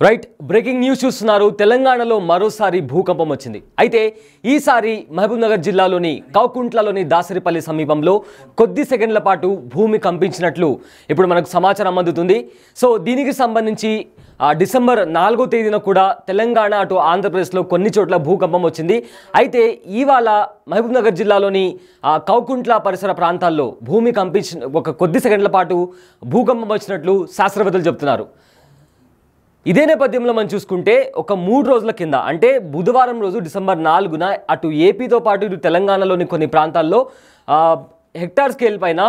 Right breaking news చూస్తున్నారు. తెలంగాణలో మరోసారి భూకంపం వచ్చింది. అయితే ఈసారి మహబూబ్నగర్ జిల్లాలోని కౌకుంట్లలోని దాసరిపల్లి సమీపంలో కొద్ది సెకండ్ల పాటు భూమి కంపించినట్లు ఇప్పుడు మనకు సమాచారం అందుతుంది. సో దీనికి సంబంధించి డిసెంబర్ 4వ తేదీన కూడా తెలంగాణ అటు ఆంధ్రప్రదేశ్లో కొన్ని చోట్ల భూకంపం వచ్చింది. అయితే ఇవాళ మహబూబ్నగర్ జిల్లాలోని కౌకుంట్ల పరిసర ప్రాంతాల్లో భూమి కంపించిన ఒక కొద్ది సెకండ్ల పాటు భూకంపం వచ్చినట్లు శాస్త్రవేత్తలు చెప్తున్నారు. ఇదే నేపథ్యంలో మనం చూసుకుంటే ఒక 3 రోజుల కింద అంటే బుధవారం రోజు డిసెంబర్ 4న అటు ఏపీతో పాటు ఇటు తెలంగాణలోని కొన్ని ప్రాంతాల్లో హెక్టార్ స్కేల్ పైన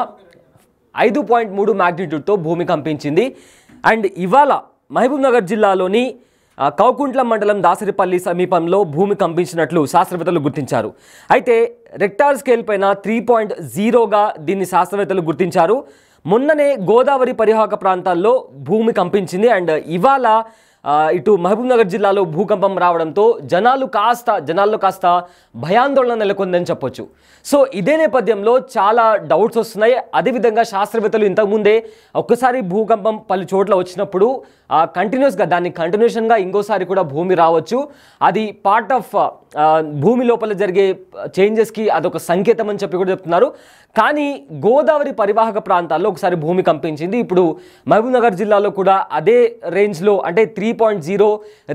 5.3 మ్యాగ్నిట్యూడ్తో భూమి కంపించింది. అండ్ ఇవాళ మహబూబ్నగర్ జిల్లాలోని కౌకుంట్ల మండలం దాసరిపల్లి సమీపంలో భూమి కంపించినట్లు శాస్త్రవేత్తలు గుర్తించారు. అయితే రెక్టార్ స్కేల్ పైన 3.0గా దీన్ని శాస్త్రవేత్తలు గుర్తించారు. మొన్ననే గోదావరి పరివాహక ప్రాంతాల్లో భూమి కంపించింది. అండ్ ఇవాళ ఇటు మహబూబ్నగర్ జిల్లాలో భూకంపం రావడంతో జనాల్లో కాస్త భయాందోళన నెలకొందని చెప్పొచ్చు. సో ఇదే నేపథ్యంలో చాలా డౌట్స్ వస్తున్నాయి. అదేవిధంగా శాస్త్రవేత్తలు ఇంతకుముందే ఒక్కసారి భూకంపం పలు చోట్ల వచ్చినప్పుడు కంటిన్యూషన్గా ఇంకోసారి కూడా భూమి రావచ్చు. అది పార్ట్ ఆఫ్ భూమి లోపల జరిగే చేంజెస్కి అదొక సంకేతం అని చెప్పి కూడా చెప్తున్నారు. కానీ గోదావరి పరివాహక ప్రాంతాల్లో ఒకసారి భూమి కంపించింది. ఇప్పుడు మహబూబ్నగర్ జిల్లాలో కూడా అదే రేంజ్లో అంటే 3.0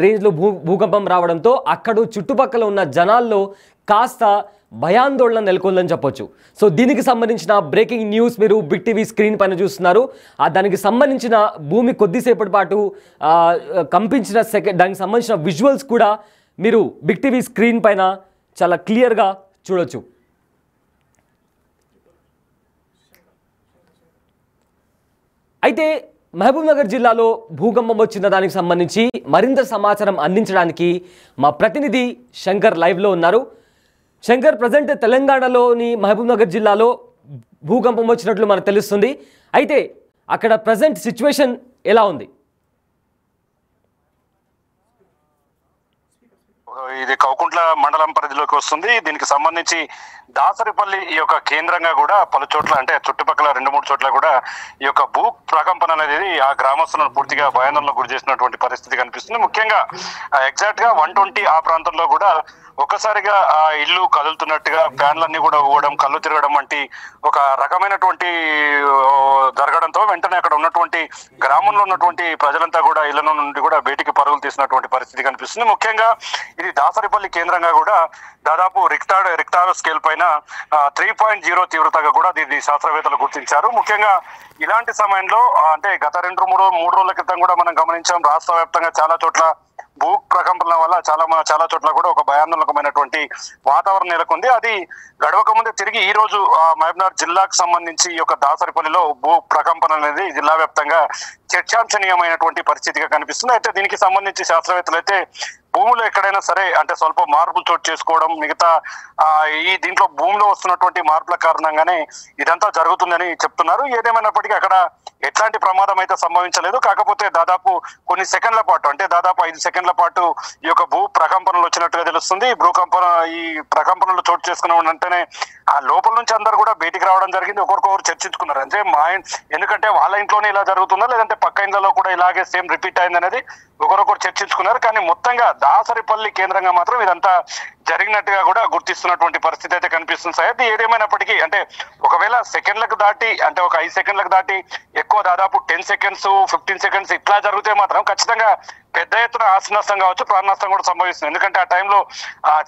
రేంజ్లో భూకంపం రావడంతో అక్కడ చుట్టుపక్కల ఉన్న జనాల్లో కాస్త భయాందోళన నెలకొందని చెప్పొచ్చు. సో దీనికి సంబంధించిన బ్రేకింగ్ న్యూస్ మీరు బిగ్ టీవీ స్క్రీన్ పైన చూస్తున్నారు. దానికి సంబంధించిన భూమి కొద్దిసేపటి పాటు కంపించిన దానికి సంబంధించిన విజువల్స్ కూడా మీరు బిగ్ టీవీ స్క్రీన్ పైన చాలా క్లియర్గా చూడొచ్చు. అయితే మహబూబ్నగర్ జిల్లాలో భూకంపం వచ్చిన దానికి సంబంధించి మరింత సమాచారం అందించడానికి మా ప్రతినిధి శంకర్ లైవ్లో ఉన్నారు. శంకర్, ప్రజెంట్ తెలంగాణలోని మహబూబ్నగర్ జిల్లాలో భూకంపం వచ్చినట్లు మనకు తెలుస్తుంది. అయితే అక్కడ ప్రజెంట్ సిచ్యువేషన్ ఎలా ఉంది? ఇది కౌకుంట్ల మండలం పరిధిలోకి వస్తుంది. దీనికి సంబంధించి దాసరిపల్లి ఈ యొక్క కేంద్రంగా కూడా పలు చోట్ల అంటే చుట్టుపక్కల 2-3 చోట్ల కూడా ఈ యొక్క భూ ప్రకంపన అనేది ఆ గ్రామస్తులను పూర్తిగా భయాందోళనకు గురి చేసినటువంటి పరిస్థితి కనిపిస్తుంది. ముఖ్యంగా ఎగ్జాక్ట్ గా 120 ఆ ప్రాంతంలో కూడా ఒక్కసారిగా ఆ ఇల్లు కదులుతున్నట్టుగా ఫ్యాన్లన్నీ కూడా ఊగడం, కళ్ళు తిరగడం వంటి ఒక రకమైనటువంటి జరగడంతో వెంటనే అక్కడ ఉన్నటువంటి గ్రామంలో ఉన్నటువంటి ప్రజలంతా కూడా ఇళ్ల నుండి కూడా బయటికి పరుగులు తీసినటువంటి పరిస్థితి కనిపిస్తుంది. ముఖ్యంగా ఇది దాసరిపల్లి కేంద్రంగా కూడా దాదాపు రిక్టార్ స్కేల్ పైన 3.0 తీవ్రతగా కూడా దీన్ని శాస్త్రవేత్తలు గుర్తించారు. ముఖ్యంగా ఇలాంటి సమయంలో అంటే గత 2-3 రోజుల క్రితం కూడా మనం గమనించాం, రాష్ట్ర వ్యాప్తంగా చాలా చోట్ల భూ ప్రకంపనల వల్ల చాలా చోట్ల కూడా ఒక భయాందోళనకమైనటువంటి వాతావరణం నెలకొంది. అది గడవక ముందే తిరిగి ఈ రోజు మహబూబ్నగర్ జిల్లాకు సంబంధించి ఈ యొక్క దాసరిపల్లిలో భూ ప్రకంపన అనేది జిల్లా వ్యాప్తంగా చర్చాంశనీయమైనటువంటి పరిస్థితిగా కనిపిస్తుంది. అయితే దీనికి సంబంధించి శాస్త్రవేత్తలు అయితే భూమిలో ఎక్కడైనా సరే అంటే స్వల్ప మార్పులు చోటు చేసుకోవడం, మిగతా దీంట్లో భూమిలో వస్తున్నటువంటి మార్పుల కారణంగానే ఇదంతా జరుగుతుందని చెప్తున్నారు. ఏదేమైనప్పటికీ అక్కడ ఎట్లాంటి ప్రమాదం అయితే సంభవించలేదు. కాకపోతే దాదాపు కొన్ని సెకండ్ల పాటు అంటే దాదాపు 5 సెకండ్ల పాటు ఈ యొక్క భూ ప్రకంపనలు వచ్చినట్టుగా తెలుస్తుంది. ఈ ప్రకంపనలు చోటు చేసుకున్న వెంటనే ఆ లోపల నుంచి అందరు కూడా బయటికి రావడం జరిగింది. ఒకరికొకరు చర్చించుకున్నారు. అంటే ఎందుకంటే వాళ్ళ ఇంట్లోనే ఇలా జరుగుతుందా లేదంటే పక్క ఇంట్లో కూడా ఇలాగే సేమ్ రిపీట్ అయింది అనేది ఒకరొకరు చర్చించుకున్నారు. కానీ మొత్తంగా దాసరిపల్లి కేంద్రంగా మాత్రం ఇదంతా జరిగినట్టుగా కూడా గుర్తిస్తున్నటువంటి పరిస్థితి అయితే కనిపిస్తుంది. సైడ్ ఏదేమైనప్పటికీ అంటే ఒకవేళ సెకండ్లకు దాటి అంటే ఒక 5 సెకండ్లకు దాటి ఎక్కువ దాదాపు 10 సెకండ్స్ 15 సెకండ్స్ ఇట్లా జరిగితే మాత్రం ఖచ్చితంగా పెద్ద ఎత్తున ఆస్తి నష్టం కావచ్చు, ప్రాణ నష్టం కూడా సంభవిస్తుంది. ఎందుకంటే ఆ టైంలో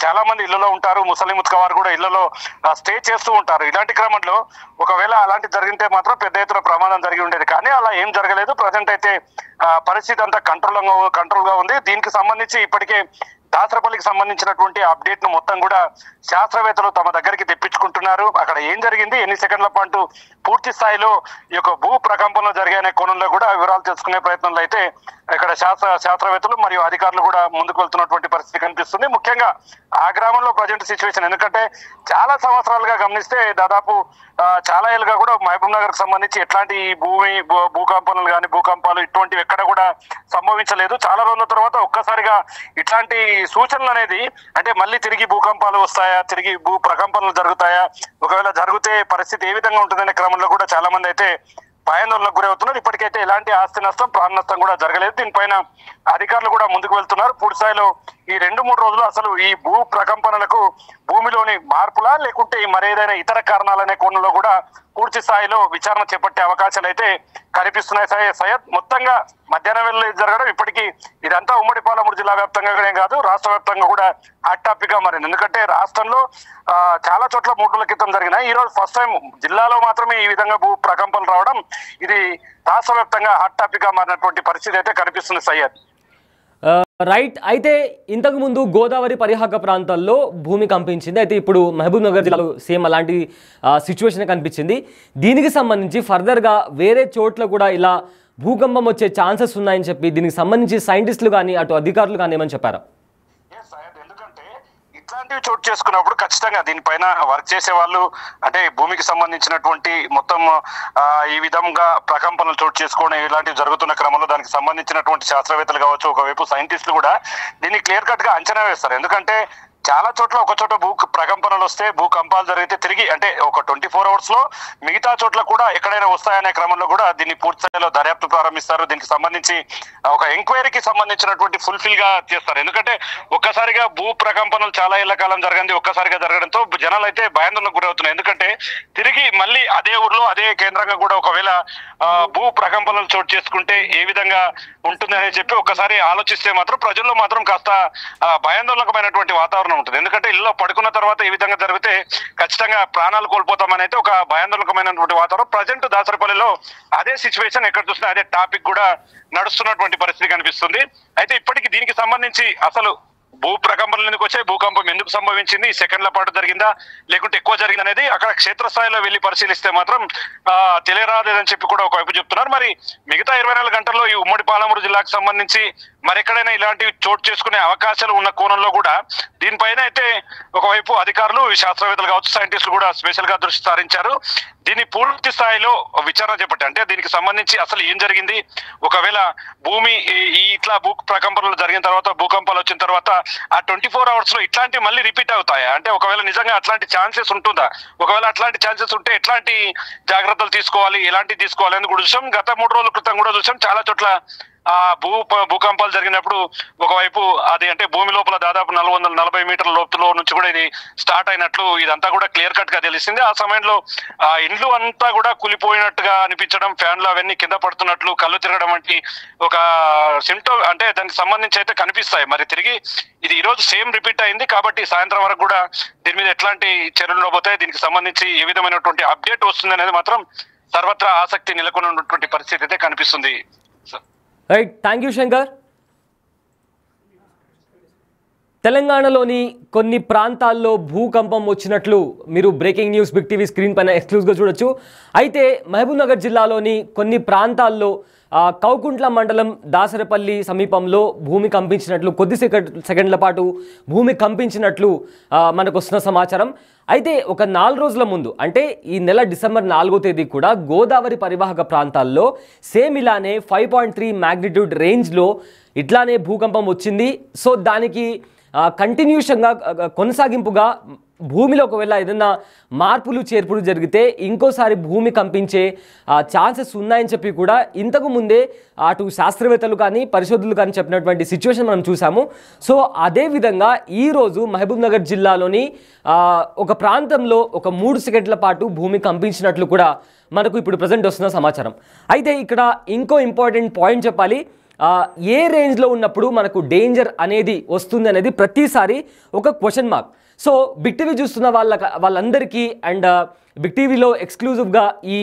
చాలా మంది ఇళ్లలో ఉంటారు, ముసలి ముతక వారు కూడా ఇళ్లలో స్టే చేస్తూ ఉంటారు. ఇలాంటి క్రమంలో ఒకవేళ అలాంటి జరిగితే మాత్రం పెద్ద ఎత్తున ప్రమాదం జరిగి ఉండేది. కానీ అలా ఏం జరగలేదు. ప్రజెంట్ అయితే పరిస్థితి అంతా కంట్రోల్ గా ఉంది. దీనికి సంబంధించి ఇప్పటికే దాసరపల్లికి సంబంధించినటువంటి అప్డేట్ ను మొత్తం కూడా శాస్త్రవేత్తలు తమ దగ్గరికి తెప్పించుకుంటున్నారు. అక్కడ ఏం జరిగింది, ఎన్ని సెకండ్ల పాటు పూర్తి స్థాయిలో ఈ యొక్క భూ ప్రకంపనలు జరిగాయనే కోణంలో కూడా వివరాలు తెలుసుకునే ప్రయత్నంలో అయితే ఇక్కడ శాస్త్రవేత్తలు మరియు అధికారులు కూడా ముందుకు వెళ్తున్నటువంటి పరిస్థితి కనిపిస్తుంది. ముఖ్యంగా ఆ గ్రామంలో ప్రజెంట్ సిచ్యువేషన్ ఎందుకంటే చాలా సంవత్సరాలుగా గమనిస్తే దాదాపు చాలా ఏళ్ళుగా కూడా మహబూబ్నగర్ కు సంబంధించి ఎట్లాంటి భూకంపనలు కానీ భూకంపాలు ఇటువంటివి ఎక్కడ కూడా సంభవించలేదు. చాలా రోజుల తర్వాత ఒక్కసారిగా ఇట్లాంటి సూచనలు అనేది అంటే మళ్ళీ తిరిగి భూకంపాలు వస్తాయా, తిరిగి భూ ప్రకంపనలు జరుగుతాయా, ఒకవేళ జరిగితే పరిస్థితి ఏ విధంగా ఉంటుందనే క్రమంలో కూడా చాలా మంది అయితే భయాందోళనకు గురవుతున్నారు. ఇప్పటికైతే ఎలాంటి ఆస్తి నష్టం, ప్రాణ నష్టం కూడా జరగలేదు. దీనిపైన అధికారులు కూడా ముందుకు వెళ్తున్నారు. పూర్తి స్థాయిలో ఈ 2-3 రోజులు అసలు ఈ భూ ప్రకంపనలకు భూమిలోని మార్పులా లేకుంటే మరేదైనా ఇతర కారణాలనే కోణంలో కూడా పూర్తి స్థాయిలో విచారణ చేపట్టే అవకాశాలు అయితే కనిపిస్తున్నాయి. సయ్యద్, మొత్తంగా మధ్యాహ్నం వేళ జరగడం ఇప్పటికీ ఇదంతా ఉమ్మడి పాలమూరు జిల్లా వ్యాప్తంగా కాదు, రాష్ట్ర వ్యాప్తంగా కూడా హాట్ టాపిక్ గా మారింది. ఎందుకంటే రాష్ట్రంలో చాలా చోట్ల 3 రోజుల క్రితం జరిగినాయి. ఈ రోజు ఫస్ట్ టైం జిల్లాలో మాత్రమే ఈ విధంగా భూ ప్రకంపనలు రావడం ఇది రాష్ట్ర వ్యాప్తంగా హాట్ టాపిక్ గా మారినటువంటి పరిస్థితి అయితే కనిపిస్తుంది. సయ్యద్, రైట్. అయితే ఇంతకు ముందు గోదావరి పరివాహక ప్రాంతాల్లో భూమి కంపించింది. అయితే ఇప్పుడు మహబూబ్ నగర్ జిల్లాలో సేమ్ అలాంటి సిచ్యువేషన్ కనిపించింది. దీనికి సంబంధించి ఫర్దర్గా వేరే చోట్ల కూడా ఇలా భూకంపం వచ్చే ఛాన్సెస్ ఉన్నాయని చెప్పి దీనికి సంబంధించి సైంటిస్టులు కానీ అటు అధికారులు కానీ ఏమని చెప్పారా? ఎందుకంటే ఇట్లాంటివి చోటు చేసుకున్నప్పుడు ఖచ్చితంగా దీనిపైన వర్క్ చేసే వాళ్ళు, అంటే భూమికి సంబంధించినటువంటి మొత్తం ఈ విధంగా ప్రకంపనలు చోటు చేసుకోవడం ఇలాంటివి జరుగుతున్న క్రమంలో దానికి సంబంధించినటువంటి శాస్త్రవేత్తలు కావచ్చు, ఒకవైపు సైంటిస్టులు కూడా దీన్ని క్లియర్ కట్ గా అంచనా వేస్తారు. ఎందుకంటే చాలా చోట్ల ఒక చోట భూ ప్రకంపనలు వస్తే, భూకంపాలు జరిగితే తిరిగి అంటే ఒక 24 hours లో మిగతా చోట్ల కూడా ఎక్కడైనా వస్తాయనే క్రమంలో కూడా దీన్ని పూర్తి స్థాయిలో దర్యాప్తు ప్రారంభిస్తారు. దీనికి సంబంధించి ఒక ఎంక్వైరీకి సంబంధించినటువంటి ఫుల్ఫిల్ గా చేస్తారు. ఎందుకంటే ఒక్కసారిగా భూ ప్రకంపనలు చాలా ఏళ్ల కాలం జరగండి, ఒక్కసారిగా జరగడంతో జనాలు అయితే భయాందోళనకు గురవుతున్నాయి. ఎందుకంటే తిరిగి మళ్ళీ అదే ఊర్లో అదే కేంద్రంగా కూడా ఒకవేళ భూ ప్రకంపనలు చోటు చేసుకుంటే ఏ విధంగా ఉంటుందని చెప్పి ఒక్కసారి ఆలోచిస్తే మాత్రం ప్రజల్లో మాత్రం కాస్త భయాందోళనకమైనటువంటి వాతావరణం ఉంటుంది. ఎందుకంటే ఇల్లు పడుకున్న తర్వాత ఈ విధంగా జరిగితే ఖచ్చితంగా ప్రాణాలు కోల్పోతామని అయితే ఒక భయాందోళనకమైనటువంటి వాతావరణం. ప్రజెంట్ దాసరిపల్లిలో అదే సిచ్యువేషన్ ఎక్కడ చూసినా అదే టాపిక్ కూడా నడుస్తున్నటువంటి పరిస్థితి కనిపిస్తుంది. అయితే ఇప్పటికీ దీనికి సంబంధించి అసలు భూ ప్రకంపనలు ఎందుకు వచ్చాయి, భూకంపం ఎందుకు సంభవించింది, సెకండ్ల పాటు జరిగిందా లేకుంటే ఎక్కువ జరిగింది అనేది అక్కడ క్షేత్రస్థాయిలో వెళ్లి పరిశీలిస్తే మాత్రం తెలియరాలేదని చెప్పి కూడా ఒకవైపు చెప్తున్నారు. మరి మిగతా 24 గంటల్లో ఈ ఉమ్మడి పాలమూరు జిల్లాకు సంబంధించి మరెక్కడైనా ఇలాంటివి చోటు చేసుకునే అవకాశాలు ఉన్న కోణంలో కూడా దీనిపైన అయితే ఒకవైపు అధికారులు, శాస్త్రవేత్తలు కావచ్చు, సైంటిస్టులు కూడా స్పెషల్ గా దృష్టి సారించారు. దీన్ని పూర్తి స్థాయిలో విచారణ చేపట్టి అంటే దీనికి సంబంధించి అసలు ఏం జరిగింది, ఒకవేళ భూమి ఇట్లా భూ ప్రకంపనలు జరిగిన తర్వాత, భూకంపాలు వచ్చిన తర్వాత ఆ 24 hours లో ఇట్లాంటివి మళ్ళీ రిపీట్ అవుతాయా, అంటే ఒకవేళ నిజంగా అట్లాంటి ఛాన్సెస్ ఉంటుందా, ఒకవేళ అట్లాంటి ఛాన్సెస్ ఉంటే ఎట్లాంటి జాగ్రత్తలు తీసుకోవాలి, ఎలాంటివి తీసుకోవాలి అని కూడా చూసాం. గత 3 రోజుల క్రితం కూడా చూసాం చాలా చోట్ల భూకంపాలు జరిగినప్పుడు ఒకవైపు అది అంటే భూమి లోపల దాదాపు 440 మీటర్ల లోతులో నుంచి కూడా ఇది స్టార్ట్ అయినట్లు ఇదంతా కూడా క్లియర్ కట్ గా తెలిసింది. ఆ సమయంలో ఇండ్లు అంతా కూడా కూలిపోయినట్టుగా అనిపించడం, ఫ్యాన్లు అవన్నీ కింద పడుతున్నట్లు, కళ్ళు తిరగడం వంటి ఒక సిమ్టమ్ అంటే దానికి సంబంధించి అయితే కనిపిస్తాయి. మరి తిరిగి ఇది ఈ రోజు సేమ్ రిపీట్ అయింది కాబట్టి సాయంత్రం వరకు కూడా దీని మీద ఎట్లాంటి చర్యలు ఉండబోతాయి, దీనికి సంబంధించి ఏ విధమైనటువంటి అప్డేట్ వస్తుంది అనేది మాత్రం సర్వత్రా ఆసక్తి నెలకొని ఉన్నటువంటి పరిస్థితి అయితే కనిపిస్తుంది. Right, thank you Shankar. తెలంగాణలోని కొన్ని ప్రాంతాల్లో భూకంపం వచ్చినట్లు మీరు breaking news big TV screen పైన ఎక్స్క్లూజివ్గా చూడొచ్చు. అయితే మహబూబ్ నగర్ జిల్లాలోని కొన్ని ప్రాంతాల్లో కౌకుంట్ల మండలం దాసరపల్లి సమీపంలో భూమి కంపించినట్లు, కొద్ది సెకండ్ల పాటు భూమి కంపించినట్లు మనకు వస్తున్న సమాచారం. అయితే ఒక 4 రోజుల ముందు అంటే ఈ నెల డిసెంబర్ 4వ తేదీ కూడా గోదావరి పరివాహక ప్రాంతాల్లో సేమ్ ఇలానే 5.3 మ్యాగ్నిట్యూడ్ రేంజ్లో ఇట్లానే భూకంపం వచ్చింది. సో దానికి కంటిన్యూషన్గా కొనసాగింపుగా భూమిలో ఒకవేళ ఏదైనా మార్పులు చేర్పులు జరిగితే ఇంకోసారి భూమి కంపించే ఛాన్సెస్ ఉన్నాయని చెప్పి కూడా ఇంతకు ముందే అటు శాస్త్రవేత్తలు కానీ పరిశోధకులు కానీ చెప్పినటువంటి సిచ్యువేషన్ మనం చూసాము. సో అదేవిధంగా ఈరోజు మహబూబ్ నగర్ జిల్లాలోని ఒక ప్రాంతంలో ఒక 3 సెకండ్ల పాటు భూమి కంపించినట్లు కూడా మనకు ఇప్పుడు ప్రజెంట్ వస్తున్న సమాచారం. అయితే ఇక్కడ ఇంకో ఇంపార్టెంట్ పాయింట్ చెప్పాలి. ఏ రేంజ్లో ఉన్నప్పుడు మనకు డేంజర్ అనేది వస్తుంది అనేది ప్రతిసారి ఒక question mark. So big TV చూస్తున్న వాళ్ళందరికీ అండ్ బిగ్ టీవీలో ఎక్స్క్లూజివ్గా ఈ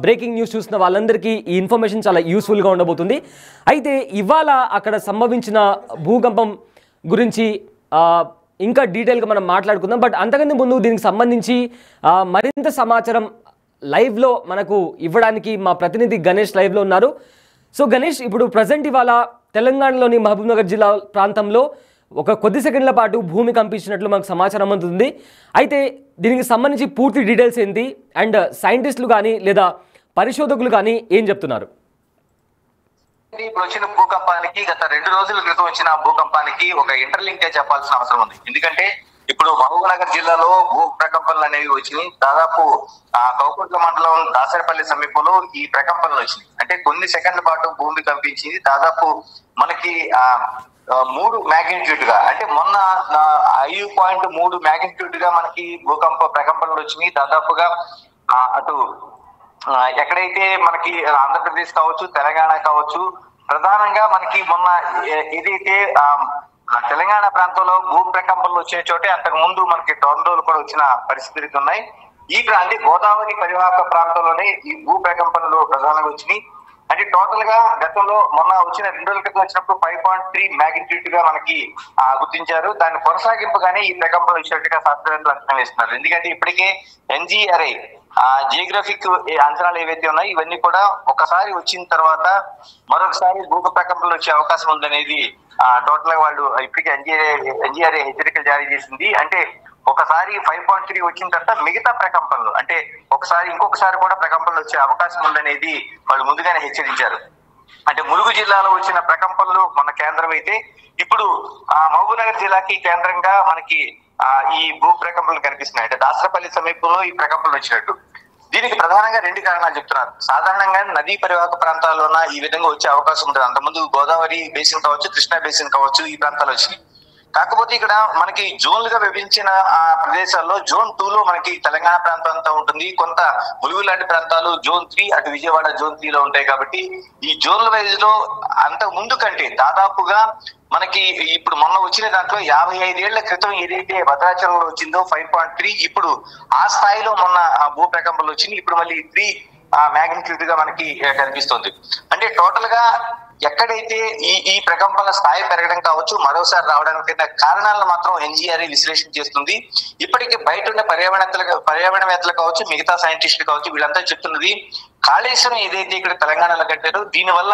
బ్రేకింగ్ న్యూస్ చూస్తున్న వాళ్ళందరికీ ఈ ఇన్ఫర్మేషన్ చాలా యూస్ఫుల్గా ఉండబోతుంది. అయితే ఇవాళ అక్కడ సంభవించిన భూకంపం గురించి ఇంకా డీటెయిల్గా మనం మాట్లాడుకుందాం. బట్ అంతకంటే ముందు దీనికి సంబంధించి మరింత సమాచారం లైవ్లో మనకు ఇవ్వడానికి మా ప్రతినిధి గణేష్ లైవ్లో ఉన్నారు. సో గణేష్, ఇప్పుడు ప్రజెంట్ ఇవాళ తెలంగాణలోని మహబూబ్ నగర్ జిల్లా ప్రాంతంలో ఒక కొద్ది సెకండ్ల పాటు భూమి కంపించినట్లు మనకు సమాచారం అందుతుంది. అయితే దీనికి సంబంధించి పూర్తి డీటెయిల్స్ ఏంటి అండ్ సైంటిస్టులు కానీ లేదా పరిశోధకులు కానీ ఏం చెప్తున్నారు? ఇప్పుడు వచ్చిన భూకంపానికి గత 2 రోజుల క్రితం వచ్చిన భూకంపానికి ఒక ఇంటర్లింకే చెప్పాల్సిన అవసరం ఉంది. ఎందుకంటే ఇప్పుడు మహబూబ్నగర్ జిల్లాలో భూ ప్రకంపనలు అనేవి వచ్చినాయి. దాదాపు కౌకుట్ల మండలం దాసరపల్లి సమీపంలో ఈ ప్రకంపనలు వచ్చినాయి. అంటే కొన్ని సెకండ్ల పాటు భూమి కంపించింది. దాదాపు మనకి 3 మ్యాగ్నిట్యూడ్ గా, అంటే మొన్న 5.3 మ్యాగ్నిట్యూడ్ గా మనకి ప్రకంపనలు వచ్చినాయి. దాదాపుగా అటు ఎక్కడైతే మనకి ఆంధ్రప్రదేశ్ కావచ్చు, తెలంగాణ కావచ్చు, ప్రధానంగా మనకి మొన్న ఏదైతే తెలంగాణ ప్రాంతంలో భూ ప్రకంపనలు వచ్చిన చోటే అంతకు ముందు మనకి టోర్నడోలు కూడా వచ్చిన పరిస్థితులు ఉన్నాయి. అంటే గోదావరి పరివాహక ప్రాంతంలోనే ఈ భూ ప్రకంపనలు ప్రధానంగా వచ్చినాయి. అంటే టోటల్ గా గతంలో మొన్న వచ్చిన 2 రోజుల క్రితం వచ్చినప్పుడు 5.3 మ్యాగ్నిట్యూడ్ గా మనకి గుర్తించారు. దాన్ని కొనసాగింపుగానే ఈ ప్రకంపనలు వచ్చినట్టుగా శాస్త్రవేత్తలు అంచనా వేస్తున్నారు. ఎందుకంటే ఇప్పటికే ఎన్జిఆర్ఐ జియోగ్రఫిక్ అంచనాలు ఏవైతే ఉన్నాయో ఇవన్నీ కూడా ఒకసారి వచ్చిన తర్వాత మరొకసారి భూ ప్రకంపనలు వచ్చే అవకాశం ఉందనేది టోటల్ గా వాళ్ళు ఇప్పటికే ఎన్జిఆర్ఐ హెచ్చరికలు జారీ చేసింది. అంటే ఒకసారి 5.3 వచ్చిన తర్వాత మిగతా ప్రకంపనలు, అంటే ఇంకొకసారి కూడా ప్రకంపనలు వచ్చే అవకాశం ఉందనేది వాళ్ళు ముందుగానే హెచ్చరించారు. అంటే ములుగు జిల్లాలో వచ్చిన ప్రకంపనలు మన కేంద్రం అయితే, ఇప్పుడు మహబూబ్నగర్ జిల్లాకి కేంద్రంగా మనకి ఈ భూ ప్రకంపనలు కనిపిస్తున్నాయి. అంటే దాసరపల్లి సమీపంలో ఈ ప్రకంపనలు వచ్చినట్టు. దీనికి ప్రధానంగా 2 కారణాలు చెప్తున్నారు. సాధారణంగా నదీ పరివాహక ప్రాంతాల్లోన ఈ విధంగా వచ్చే అవకాశం ఉంటుంది. అంతకుముందు గోదావరి బేసిన్ కావచ్చు, కృష్ణా బేసిన్ కావచ్చు, ఈ ప్రాంతాలు వచ్చినాయి. కాకపోతే ఇక్కడ మనకి జోన్లుగా విభజించిన ప్రదేశాల్లో జోన్ 2 లో మనకి తెలంగాణ ప్రాంతం అంతా ఉంటుంది. కొంత ములుగు లాంటి ప్రాంతాలు జోన్ 3, అటు విజయవాడ జోన్ 3 లో ఉంటాయి. కాబట్టి ఈ జోన్ల వైజ్ లో అంతకు ముందు కంటే దాదాపుగా మనకి ఇప్పుడు మొన్న వచ్చిన దాంట్లో 55 ఏళ్ల క్రితం ఏదైతే భద్రాచలంలో వచ్చిందో 5.3, ఇప్పుడు ఆ స్థాయిలో మొన్న భూ ప్రకంపనలు వచ్చింది. ఇప్పుడు మళ్ళీ 3 మ్యాగ్నిట్యూడ్ గా మనకి కనిపిస్తుంది. అంటే టోటల్ గా ఎక్కడైతే ఈ ప్రకంపనల స్థాయి పెరగడం కావచ్చు, మరోసారి రావడానికి కారణాలను మాత్రం ఎన్జిఆర్ఐ విశ్లేషణ చేస్తుంది. ఇప్పటికే బయట ఉన్న పర్యావరణవేత్తలు కావచ్చు, మిగతా సైంటిస్టులు కావచ్చు, వీళ్ళంతా చెప్తున్నది కాళేశ్వరం ఏదైతే ఇక్కడ తెలంగాణలో కట్టారో దీనివల్ల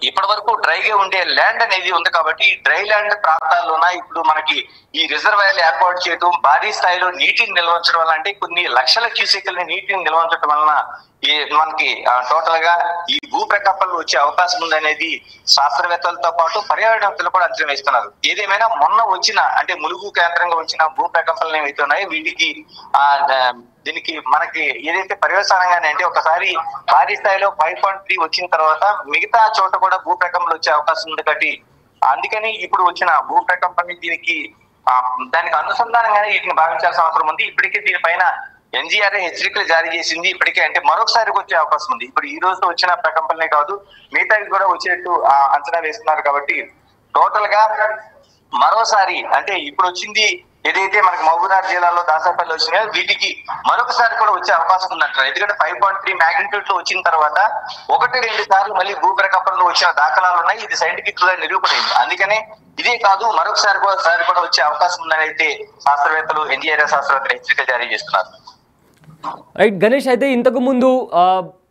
ఇప్పటి వరకు డ్రైగా ఉండే ల్యాండ్ అనేది ఉంది. కాబట్టి డ్రై ల్యాండ్ ప్రాంతాల్లోన ఇప్పుడు మనకి ఈ రిజర్వాయర్లు ఏర్పాటు చేయడం, భారీ స్థాయిలో నీటిని నిల్వ ఉంచడం వల్ల, అంటే కొన్ని లక్షల క్యూసెక్ల నీటిని నిల్వ ఉంచడం వలన మనకి టోటల్ గా ఈ భూ ప్రకంపనలు వచ్చే అవకాశం ఉందనేది శాస్త్రవేత్తలతో పాటు పర్యావరణవేత్తలు కూడా అంచనా వేస్తున్నారు. ఏదేమైనా మొన్న వచ్చిన, అంటే ములుగు కేంద్రంగా వచ్చిన భూ ప్రకంపనలు ఏవైతే ఉన్నాయో దీనికి మనకి ఏదైతే పర్యవసానంగానే, అంటే ఒకసారి భారీ స్థాయిలో 5.3 వచ్చిన తర్వాత మిగతా చోట కూడా భూ ప్రకంపనలు వచ్చే అవకాశం ఉంది. కాబట్టి అందుకని ఇప్పుడు వచ్చిన భూ ప్రకంపన దానికి అనుసంధానంగానే వీటిని భావించాల్సిన అవసరం ఉంది. ఇప్పటికే దీనిపైన ఎన్జిఆర్ఐ హెచ్చరికలు జారీ చేసింది. ఇప్పటికే అంటే మరొకసారి వచ్చే అవకాశం ఉంది. ఇప్పుడు ఈ రోజు వచ్చిన ప్రకంపనలే కాదు, మిగతావి కూడా వచ్చేట్టు అంచనా వేస్తున్నారు. కాబట్టి టోటల్ గా మరోసారి, అంటే ఇప్పుడు వచ్చింది ఏదైతే మనకి మహబూబ్నగర్ జిల్లాలో దాసరపల్లి వచ్చినాయో వీటికి మరొకసారి కూడా వచ్చే అవకాశం ఉందంటారు. ఎందుకంటే 5.3 మ్యాగ్నిట్యూడ్ లో వచ్చిన తర్వాత 1-2 సార్లు మళ్ళీ భూ ప్రకంపనలు వచ్చిన దాఖలాలు ఉన్నాయి. ఇది సైంటిఫిక్ గా నిరూపణైంది. అందుకనే ఇదే కాదు, మరొకసారి కూడా వచ్చే అవకాశం ఉందని అయితే శాస్త్రవేత్తలు, ఎన్జిఆర్ఐ శాస్త్రవేత్తలు హెచ్చరిక జారీ చేస్తున్నారు. రైట్ గణేష్, అయితే ఇంతకు ముందు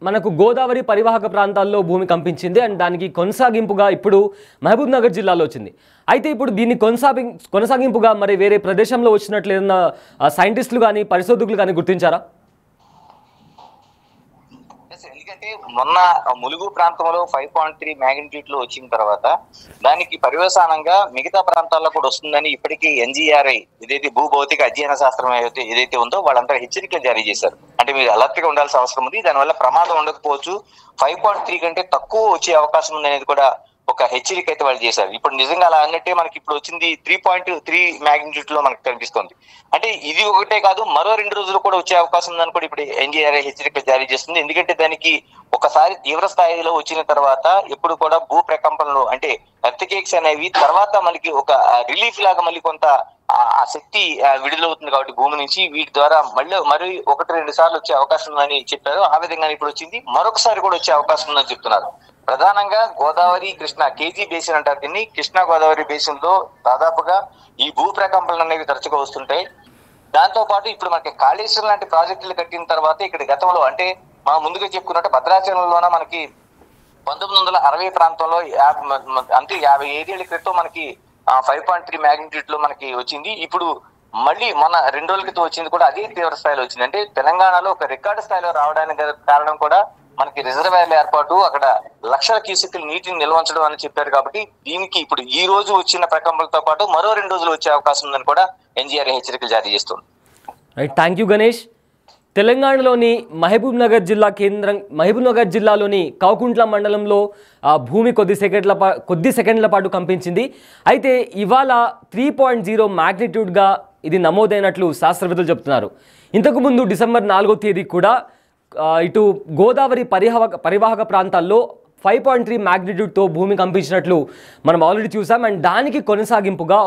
మనకు గోదావరి పరివాహక ప్రాంతాల్లో భూమి కంపించింది అండ్ దానికి కొనసాగింపుగా ఇప్పుడు మహబూబ్ నగర్ జిల్లాలో వచ్చింది. అయితే ఇప్పుడు దీన్ని కొనసాగింపుగా మరి వేరే ప్రదేశంలో వచ్చినట్లు ఏదన్నా సైంటిస్టులు కానీ పరిశోధకులు కానీ గుర్తించారా? ఎందుకంటే మొన్న ములుగు ప్రాంతంలో 5.3 మ్యాగ్నిట్యూడ్ లో వచ్చిన తర్వాత దానికి పర్యవసానంగా మిగతా ప్రాంతాల్లో కూడా వస్తుందని ఇప్పటికీ ఎన్జిఆర్ఐ ఏదైతే భూభౌతిక అధ్యయన శాస్త్రం ఏదైతే ఉందో వాళ్ళంతా హెచ్చరికలు జారీ చేశారు. అంటే మీరు అలర్ట్ గా ఉండాల్సిన అవసరం ఉంది, దానివల్ల ప్రమాదం ఉండకపోవచ్చు, 5.3 కంటే తక్కువ వచ్చే అవకాశం ఉంది అనేది కూడా ఒక హెచ్చరిక అయితే వాళ్ళు చేశారు. ఇప్పుడు నిజంగా అలా అన్నట్టే మనకి ఇప్పుడు వచ్చింది 3.3 మ్యాగ్నిట్యూడ్ లో మనకు కనిపిస్తుంది. అంటే ఇది ఒకటే కాదు, మరో 2 రోజులు కూడా వచ్చే అవకాశం ఉందని కూడా ఇప్పుడు ఎన్జిఆర్ఐ హెచ్చరిక జారీ చేస్తుంది. ఎందుకంటే దానికి ఒకసారి తీవ్ర స్థాయిలో వచ్చిన తర్వాత ఎప్పుడు కూడా భూ ప్రకంపనలు, అంటే ఎర్త్క్వేక్స్ అనేవి తర్వాత మనకి ఒక రిలీఫ్ లాగా మళ్ళీ కొంత ఆ శక్తి విడుదలవుతుంది. కాబట్టి భూమి నుంచి వీటి ద్వారా మరి 1-2 సార్లు వచ్చే అవకాశం ఉందని చెప్పారు. ఆ విధంగా ఇప్పుడు వచ్చింది, మరొకసారి కూడా వచ్చే అవకాశం ఉందని చెప్తున్నారు. ప్రధానంగా గోదావరి కృష్ణ కేజీ బేసిన్ అంటారు దీన్ని. కృష్ణా గోదావరి బేసిన్ లో దాదాపుగా ఈ భూ ప్రకంపనలు అనేవి తరచుగా వస్తుంటాయి. దాంతో పాటు ఇప్పుడు మనకి కాళేశ్వరం లాంటి ప్రాజెక్టులు కట్టిన తర్వాత ఇక్కడ గతంలో, అంటే మనం ముందుగా చెప్పుకున్నట్టు భద్రాచలంలోన మనకి 1960 ప్రాంతంలో అంటే 57 ఏళ్ల క్రితం మనకి 5.3 మ్యాగ్నిట్యూడ్ లో మనకి వచ్చింది. ఇప్పుడు మళ్ళీ మొన్న 2 రోజుల క్రితం వచ్చింది కూడా అదే తీవ్ర స్థాయిలో వచ్చింది. అంటే తెలంగాణలో ఒక రికార్డు స్థాయిలో రావడానికి కారణం కూడా మనకి రిజర్వాయర్ల ఏర్పాటు, అక్కడ లక్షల క్యూసెక్కుల నీటిని నిల్వ ఉంచడం అని చెప్పారు. కాబట్టి దీనికి ఇప్పుడు ఈ రోజు వచ్చిన ప్రకంపనలతో పాటు మరో 2 రోజులు వచ్చే అవకాశం ఉందని కూడా ఎన్జీఆర్ హెచ్చరికలు జారీ చేస్తుంది. Right, thank you Ganesh. తెలంగాణలోని మహబూబ్ నగర్ జిల్లాలోని కౌకుంట్ల మండలంలో భూమి కొద్ది సెకండ్ల పాటు కంపించింది. అయితే ఇవాళ 3.0 మ్యాగ్నిట్యూడ్గా ఇది నమోదైనట్లు శాస్త్రవేత్తలు చెబుతున్నారు. ఇంతకుముందు డిసెంబర్ 4వ తేదీ కూడా ఇటు గోదావరి పరివాహక ప్రాంతాల్లో 5.3 మ్యాగ్నిట్యూడ్తో భూమి కంపించినట్లు మనం ఆల్రెడీ చూసాం. అండ్ దానికి కొనసాగింపుగా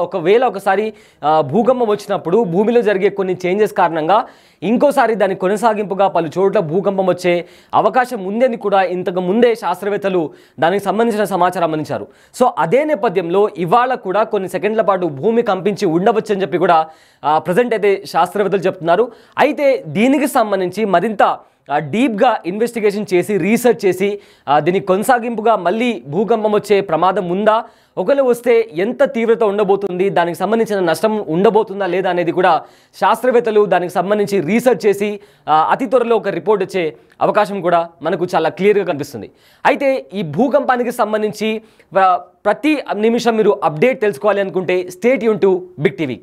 ఒకసారి భూకంపం వచ్చినప్పుడు భూమిలో జరిగే కొన్ని చేంజెస్ కారణంగా ఇంకోసారి దానికి కొనసాగింపుగా పలు చోట్ల భూకంపం వచ్చే అవకాశం ఉందని కూడా ఇంతకు ముందే శాస్త్రవేత్తలు దానికి సంబంధించిన సమాచారం అందించారు. సో అదే నేపథ్యంలో ఇవాళ కూడా కొన్ని సెకండ్ల పాటు భూమి కంపించి ఉండవచ్చని చెప్పి కూడా ప్రజెంట్ అయితే శాస్త్రవేత్తలు చెప్తున్నారు. అయితే దీనికి సంబంధించి మరింత డీప్గా ఇన్వెస్టిగేషన్ చేసి రీసెర్చ్ చేసి దీనికి కొనసాగింపుగా మళ్ళీ భూకంపం వచ్చే ప్రమాదం ఉందా, ఒకవేళ వస్తే ఎంత తీవ్రత ఉండబోతుంది, దానికి సంబంధించిన నష్టం ఉండబోతుందా లేదా అనేది కూడా శాస్త్రవేత్తలు దానికి సంబంధించి రీసెర్చ్ చేసి అతి త్వరలో ఒక రిపోర్ట్ వచ్చే అవకాశం కూడా మనకు చాలా క్లియర్గా కనిపిస్తుంది. అయితే ఈ భూకంపానికి సంబంధించి ప్రతి నిమిషం మీరు అప్డేట్ తెలుసుకోవాలి అనుకుంటే stay tune to big TV.